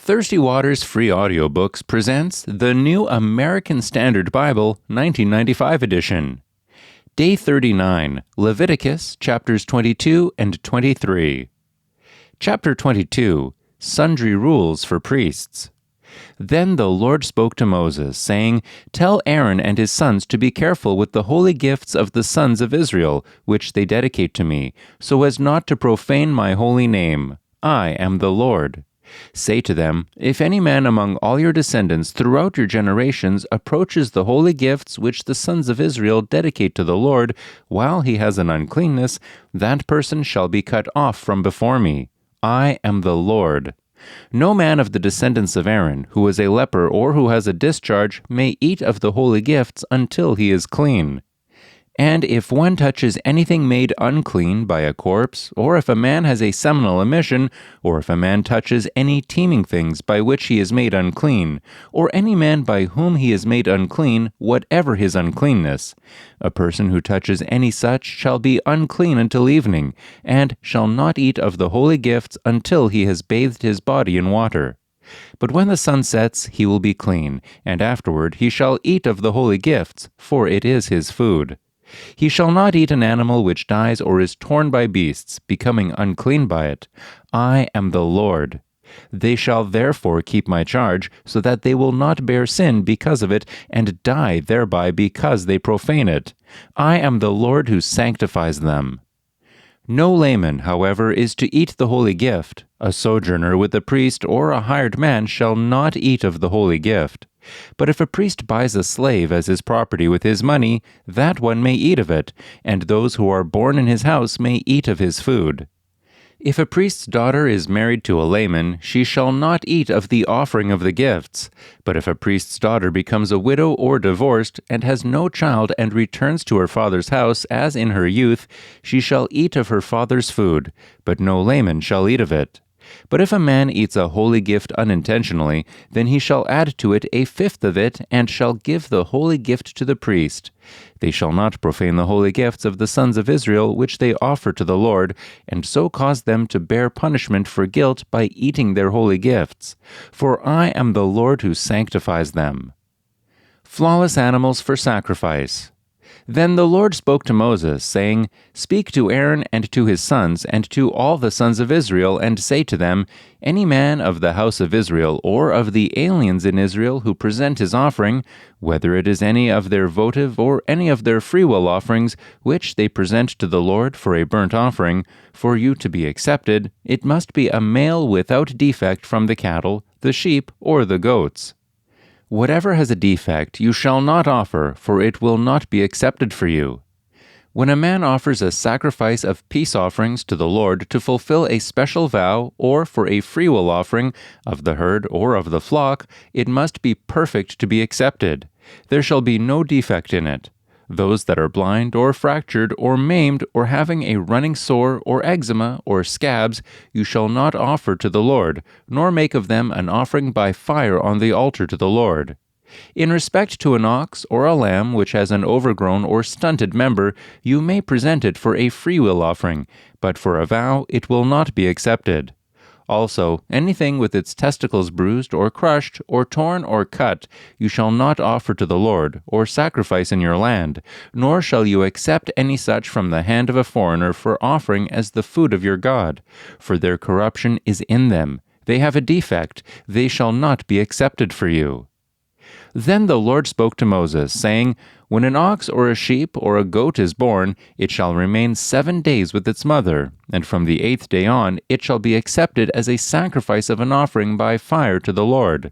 Thirstywater's free audiobooks presents the New American Standard Bible, 1995 edition. Day 39, Leviticus, chapters 22 and 23. Chapter 22, Sundry Rules for Priests. Then the Lord spoke to Moses, saying, Tell Aaron and his sons to be careful with the holy gifts of the sons of Israel, which they dedicate to me, so as not to profane my holy name. I am the Lord. Say to them, If any man among all your descendants throughout your generations approaches the holy gifts which the sons of Israel dedicate to the Lord, while he has an uncleanness, that person shall be cut off from before me. I am the Lord. No man of the descendants of Aaron, who is a leper or who has a discharge, may eat of the holy gifts until he is clean. And if one touches anything made unclean by a corpse, or if a man has a seminal emission, or if a man touches any teeming things by which he is made unclean, or any man by whom he is made unclean, whatever his uncleanness, a person who touches any such shall be unclean until evening, and shall not eat of the holy gifts until he has bathed his body in water. But when the sun sets, he will be clean, and afterward he shall eat of the holy gifts, for it is his food. He shall not eat an animal which dies or is torn by beasts, becoming unclean by it. I am the Lord. They shall therefore keep my charge, so that they will not bear sin because of it, and die thereby because they profane it. I am the Lord who sanctifies them. No layman, however, is to eat the holy gift. A sojourner with a priest or a hired man shall not eat of the holy gift. But if a priest buys a slave as his property with his money, that one may eat of it, and those who are born in his house may eat of his food. If a priest's daughter is married to a layman, she shall not eat of the offering of the gifts. But if a priest's daughter becomes a widow or divorced, and has no child and returns to her father's house as in her youth, she shall eat of her father's food, but no layman shall eat of it. But if a man eats a holy gift unintentionally, then he shall add to it a fifth of it, and shall give the holy gift to the priest. They shall not profane the holy gifts of the sons of Israel which they offer to the Lord, and so cause them to bear punishment for guilt by eating their holy gifts. For I am the Lord who sanctifies them. Flawless animals for sacrifice. Then the Lord spoke to Moses, saying, Speak to Aaron and to his sons, and to all the sons of Israel, and say to them, Any man of the house of Israel, or of the aliens in Israel who present his offering, whether it is any of their votive or any of their freewill offerings, which they present to the Lord for a burnt offering, for you to be accepted, it must be a male without defect from the cattle, the sheep, or the goats. Whatever has a defect you shall not offer, for it will not be accepted for you. When a man offers a sacrifice of peace offerings to the Lord to fulfill a special vow, or for a freewill offering of the herd or of the flock, it must be perfect to be accepted. There shall be no defect in it. Those that are blind or fractured or maimed or having a running sore or eczema or scabs you shall not offer to the Lord, nor make of them an offering by fire on the altar to the Lord. In respect to an ox or a lamb which has an overgrown or stunted member, you may present it for a freewill offering, but for a vow it will not be accepted. Also, anything with its testicles bruised or crushed or torn or cut, you shall not offer to the Lord, or sacrifice in your land, nor shall you accept any such from the hand of a foreigner for offering as the food of your God, for their corruption is in them. They have a defect, they shall not be accepted for you. Then the Lord spoke to Moses, saying, When an ox or a sheep or a goat is born, it shall remain 7 days with its mother, and from the 8th day on it shall be accepted as a sacrifice of an offering by fire to the Lord.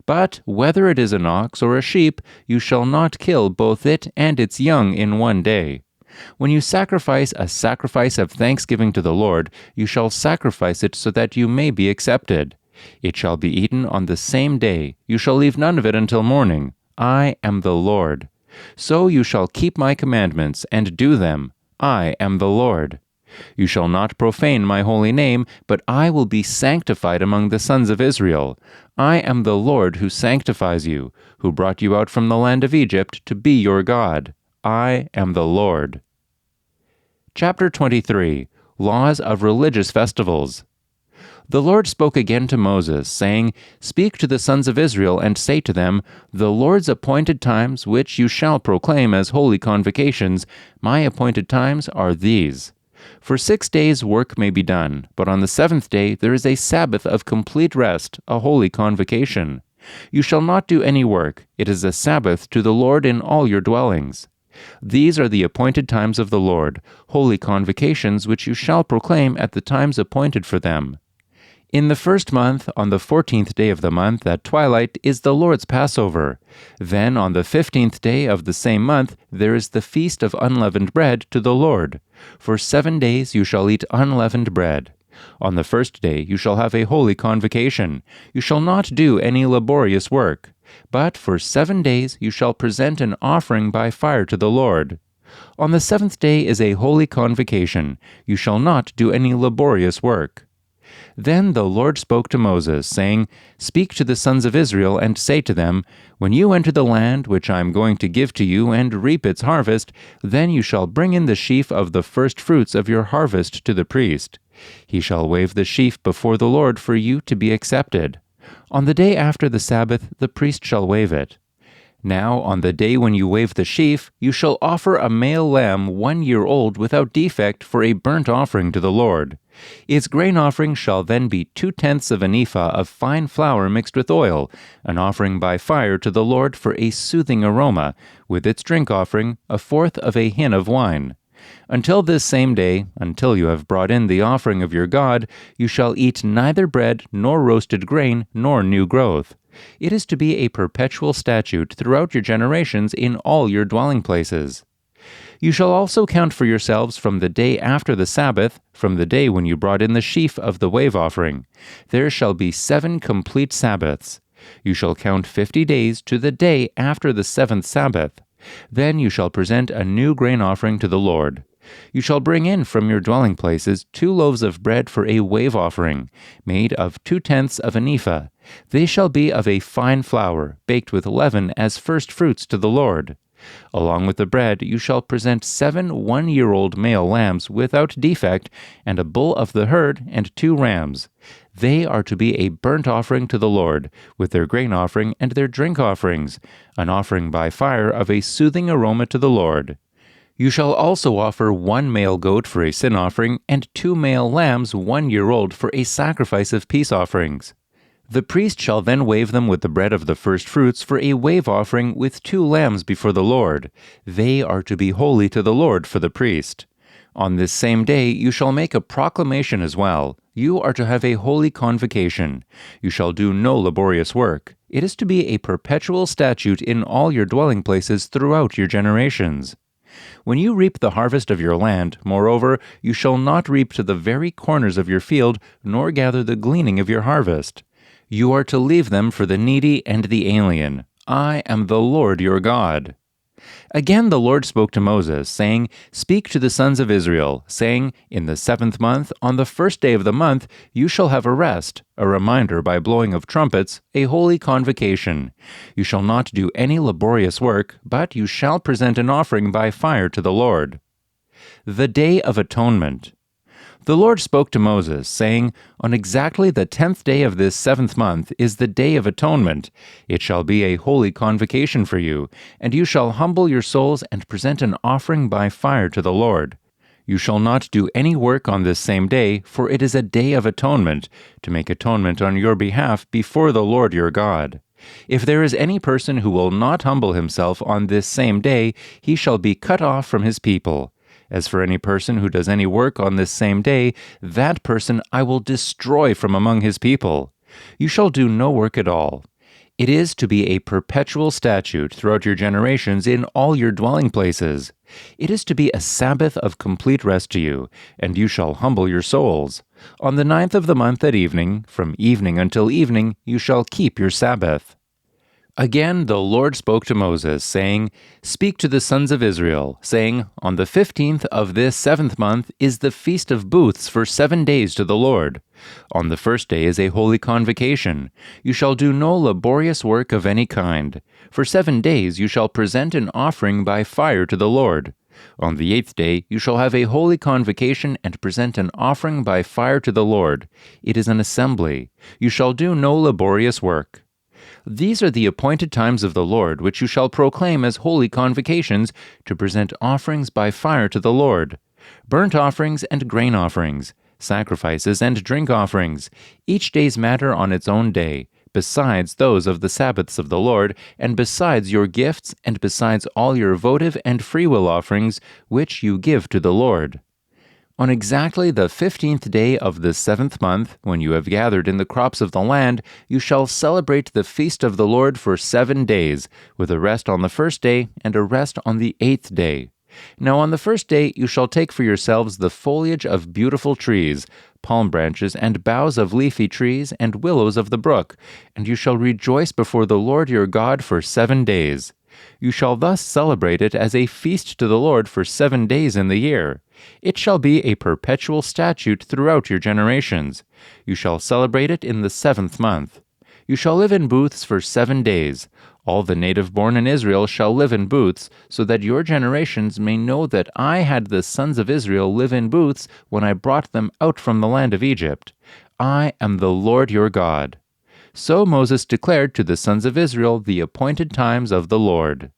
But whether it is an ox or a sheep, you shall not kill both it and its young in 1 day. When you sacrifice a sacrifice of thanksgiving to the Lord, you shall sacrifice it so that you may be accepted. It shall be eaten on the same day. You shall leave none of it until morning. I am the Lord. So you shall keep my commandments and do them. I am the Lord. You shall not profane my holy name, but I will be sanctified among the sons of Israel. I am the Lord who sanctifies you, who brought you out from the land of Egypt to be your God. I am the Lord. Chapter 23. Laws of Religious Festivals. The Lord spoke again to Moses, saying, Speak to the sons of Israel, and say to them, The Lord's appointed times, which you shall proclaim as holy convocations, my appointed times are these. For 6 days work may be done, but on the seventh day there is a Sabbath of complete rest, a holy convocation. You shall not do any work. It is a Sabbath to the Lord in all your dwellings. These are the appointed times of the Lord, holy convocations which you shall proclaim at the times appointed for them. In the first month, on the 14th day of the month at twilight, is the Lord's Passover. Then on the 15th day of the same month there is the feast of unleavened bread to the Lord. For 7 days you shall eat unleavened bread. On the first day you shall have a holy convocation. You shall not do any laborious work. But for 7 days you shall present an offering by fire to the Lord. On the seventh day is a holy convocation. You shall not do any laborious work. Then the Lord spoke to Moses, saying, Speak to the sons of Israel, and say to them, When you enter the land which I am going to give to you, and reap its harvest, then you shall bring in the sheaf of the first fruits of your harvest to the priest. He shall wave the sheaf before the Lord for you to be accepted. On the day after the Sabbath the priest shall wave it. Now on the day when you wave the sheaf, you shall offer a male lamb 1 year old without defect for a burnt offering to the Lord. Its grain offering shall then be 2/10 of an ephah of fine flour mixed with oil, an offering by fire to the Lord for a soothing aroma, with its drink offering 1/4 of a hin of wine. Until this same day, until you have brought in the offering of your God, you shall eat neither bread, nor roasted grain, nor new growth. It is to be a perpetual statute throughout your generations in all your dwelling places. You shall also count for yourselves from the day after the Sabbath, from the day when you brought in the sheaf of the wave offering. There shall be 7 complete Sabbaths. You shall count 50 days to the day after the 7th Sabbath. Then you shall present a new grain offering to the Lord. You shall bring in from your dwelling places 2 loaves of bread for a wave offering, made of 2/10 of an ephah. They shall be of a fine flour, baked with leaven as first fruits to the Lord. Along with the bread you shall present 7 one-year-old male lambs without defect, and a bull of the herd, and 2 rams. They are to be a burnt offering to the Lord, with their grain offering and their drink offerings, an offering by fire of a soothing aroma to the Lord. You shall also offer 1 male goat for a sin offering, and 2 male lambs 1 year old for a sacrifice of peace offerings. The priest shall then wave them with the bread of the first fruits for a wave offering with 2 lambs before the Lord. They are to be holy to the Lord for the priest. On this same day you shall make a proclamation as well. You are to have a holy convocation. You shall do no laborious work. It is to be a perpetual statute in all your dwelling places throughout your generations. When you reap the harvest of your land, moreover, you shall not reap to the very corners of your field, nor gather the gleaning of your harvest. You are to leave them for the needy and the alien. I am the Lord your God. Again the Lord spoke to Moses, saying, Speak to the sons of Israel, saying, In the 7th month, on the 1st day of the month, you shall have a rest, a reminder by blowing of trumpets, a holy convocation. You shall not do any laborious work, but you shall present an offering by fire to the Lord. The Day of Atonement. The Lord spoke to Moses, saying, On exactly the 10th day of this 7th month is the Day of Atonement. It shall be a holy convocation for you, and you shall humble your souls and present an offering by fire to the Lord. You shall not do any work on this same day, for it is a day of atonement, to make atonement on your behalf before the Lord your God. If there is any person who will not humble himself on this same day, he shall be cut off from his people. As for any person who does any work on this same day, that person I will destroy from among his people. You shall do no work at all. It is to be a perpetual statute throughout your generations in all your dwelling places. It is to be a Sabbath of complete rest to you, and you shall humble your souls. On the 9th of the month at evening, from evening until evening, you shall keep your Sabbath. Again the Lord spoke to Moses, saying, Speak to the sons of Israel, saying, On the 15th of this 7th month is the Feast of Booths for 7 days to the Lord. On the first day is a holy convocation. You shall do no laborious work of any kind. For 7 days you shall present an offering by fire to the Lord. On the 8th day you shall have a holy convocation and present an offering by fire to the Lord. It is an assembly. You shall do no laborious work. These are the appointed times of the Lord, which you shall proclaim as holy convocations, to present offerings by fire to the Lord, burnt offerings and grain offerings, sacrifices and drink offerings, each day's matter on its own day, besides those of the Sabbaths of the Lord, and besides your gifts, and besides all your votive and freewill offerings, which you give to the Lord. On exactly the 15th day of the 7th month, when you have gathered in the crops of the land, you shall celebrate the feast of the Lord for 7 days, with a rest on the 1st day and a rest on the 8th day. Now on the 1st day you shall take for yourselves the foliage of beautiful trees, palm branches and boughs of leafy trees, and willows of the brook, and you shall rejoice before the Lord your God for 7 days. You shall thus celebrate it as a feast to the Lord for 7 days in the year. It shall be a perpetual statute throughout your generations. You shall celebrate it in the 7th month. You shall live in booths for 7 days. All the native-born in Israel shall live in booths, so that your generations may know that I had the sons of Israel live in booths when I brought them out from the land of Egypt. I am the Lord your God. So Moses declared to the sons of Israel the appointed times of the Lord.